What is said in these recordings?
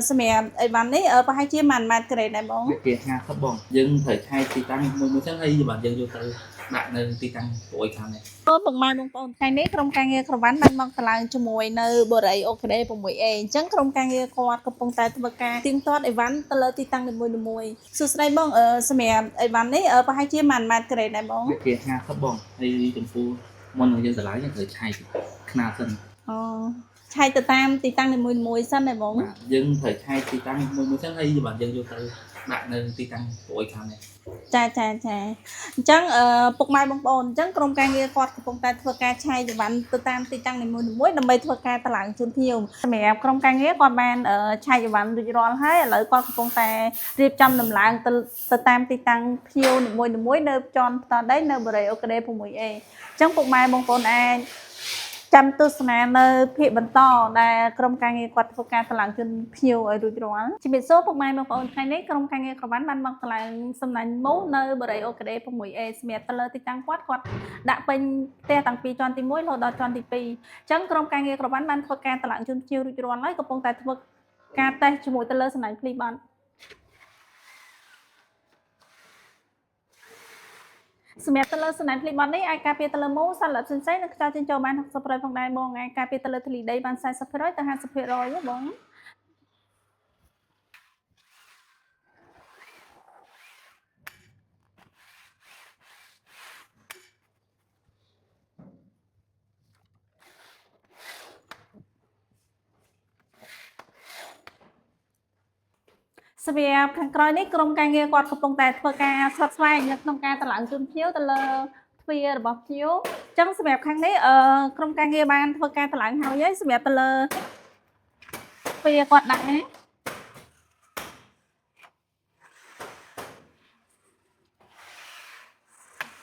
សម្រាប់អីវ៉ាន់នេះប្រហែលជា1ម៉ែត្រក្រេតដែរបងវាគេ50បងយើងត្រូវឆែកទីតាំងមួយចឹងហើយបាទយើងយកទៅដាក់នៅទីតាំងប្រួយខាងនេះពុកម៉ែបងប្អូនថ្ងៃនេះក្រុមការងារក្រវ៉ាន់បានមកតម្លើងជាមួយនៅបូរីអូខេ 6A អញ្ចឹងក្រុមការងារគាត់កំពុងតែធ្វើការទៀងទាត់អីវ៉ាន់ទៅលើទីតាំងនីមួយៗសួស្ដីបងសម្រាប់អីវ៉ាន់នេះប្រហែលជា1ម៉ែត្រក្រេតដែរបងវាគេ50បងហើយចំពោះមុននឹងយើងតម្លើងយើងត្រូវឆែកខ្នាតសិនអូឆែកទៅតាមទីតាំងនីមួយៗសិនដែរបងបាទយើងត្រូវឆែកទីតាំងមួយចឹងហើយបាទយើងយកទៅដាក់នៅទីតាំងប្រួយខាងនេះចាអញ្ចឹងពុកម៉ែបងប្អូនអញ្ចឹងក្រុមការងារគាត់កំពុងតែធ្វើការឆែកអីវ៉ាន់ទៅតាមទីតាំងនីមួយៗដើម្បីធ្វើការតម្លើងជូនភ្ញៀវសម្រាប់ក្រុមការងារគាត់បានឆែកអីវ៉ាន់រួចរាល់ហើយឥឡូវគាត់កំពុងតែរៀបចំតម្លើងទៅតាមទីតាំងភ្ញៀវនីមួយៗនៅជាន់ផ្ទាល់ដីនៅបរិយាអូក្ដី 6A អញ្ចឹងពុកម៉ែបងប្អូនអាចចាំទស្សនានៅភាគបន្តដែលក្រុមការងារគាត់ធ្វើការតម្លើងជូនភ្ញៀវឲ្យរួចរាល់ជំរាបសួរពុកម៉ែបងប្អូនថ្ងៃនេះក្រុមការងារក្រវ៉ាន់បានមកតម្លើងសំណាញ់មូសនៅបរិយាអូក្ដី 6A សម្រាប់ទៅលើទីតាំងគាត់ដាក់ពេញផ្ទះតាំងពីជាន់ទី1រហូតដល់ជាន់ទី2អញ្ចឹងក្រុមការងារក្រវ៉ាន់បានធ្វើការតម្លើងជូនភ្ញៀវរួចរាល់ហើយកំពុងតែធ្វើការតេស្តជាមួយទៅលើសំណាញ់ភ្លីបន់សម្រាប់ទៅលើសំណាញ់ភ្លីបន់នេះអាចការពារទៅលើមូសសត្វល្អិតផ្សេងៗនិងខ្យល់ចេញចូលបាន60%ផងដែរបងអាចការពារទៅលើធូលីដីបាន40%ទៅ50%បងសម្រាប់ខាងក្រោយនេះក្រុមការងារគាត់កំពុងតែធ្វើការស្វាត់ស្វែងនៅក្នុងការតម្លើងជូនភ្ញៀវទៅលើទ្វាររបស់ភ្ញៀវអញ្ចឹងសម្រាប់ខាងនេះក្រុមការងារបានធ្វើការតម្លើងហើយសម្រាប់ទៅលើទ្វារគាត់ដាក់ណា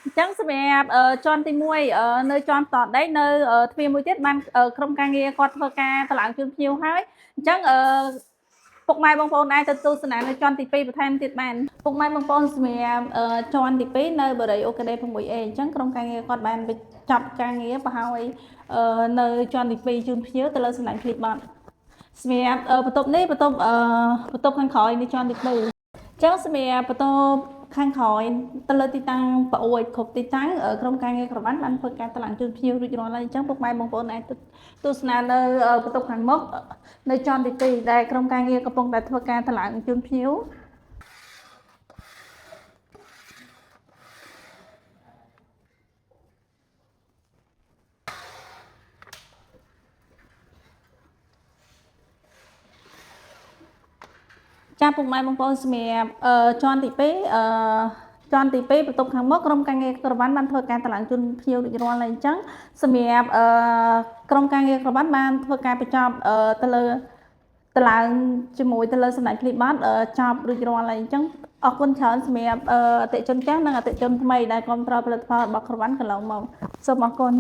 អញ្ចឹងសម្រាប់ជាន់ទី1នៅជាន់តដីនៅទ្វារមួយទៀតបានក្រុមការងារគាត់ធ្វើការតម្លើងជូនភ្ញៀវហើយអញ្ចឹងពុកម៉ែបងប្អូនអាចទៅទស្សនានៅជាន់ទី2បន្ថែមទៀតបានពុកម៉ែបងប្អូនសម្រាប់ជាន់ទី2នៅបរិយាអូក្ដី 6A អញ្ចឹងក្រុមការងារគាត់បានបញ្ចប់ការងារបើហើយនៅជាន់ទី2ជូនភ្ញៀវទៅលើសំណាញ់ឃ្លីបបតសម្រាប់បន្ទប់នេះបន្ទប់ខាងក្រោយនេះជាន់ទី2អញ្ចឹងសម្រាប់បន្ទប់ខាងក្រោយទៅលើទីតាំងប្រួយគ្រប់ទីតាំងក្រុមការងារក្រវ៉ាន់បានធ្វើការតម្លើងជូនភ្ញៀវរួចរាល់ហើយអញ្ចឹងពុកម៉ែបងប្អូនអាចទស្សនានៅបន្ទប់ខាងមុខនៅជាន់ទី2ដែលក្រុមការងារកំពុងតែធ្វើការតម្លើងជូនភ្ញៀវចាពុកម៉ែបងប្អូនសម្រាប់ជាន់ទី2ជាន់ទី2បន្ទប់ខាងមុខក្រុមការងារក្រវ៉ាន់បានធ្វើការតម្លើងជូនភ្ញៀវរួចរាល់ហើយអញ្ចឹងសម្រាប់ក្រុមការងារក្រវ៉ាន់បានធ្វើការបញ្ចប់ទៅលើតម្លើងជាមួយទៅលើសំណាញ់ឃ្លីបបតចប់រួចរាល់ហើយអញ្ចឹងអរគុណច្រើនសម្រាប់អតិជនចាស់និងអតិជនថ្មីដែលគ្រប់គ្រងផលិតផលរបស់ក្រវ៉ាន់កន្លងមកសូមអរគុណ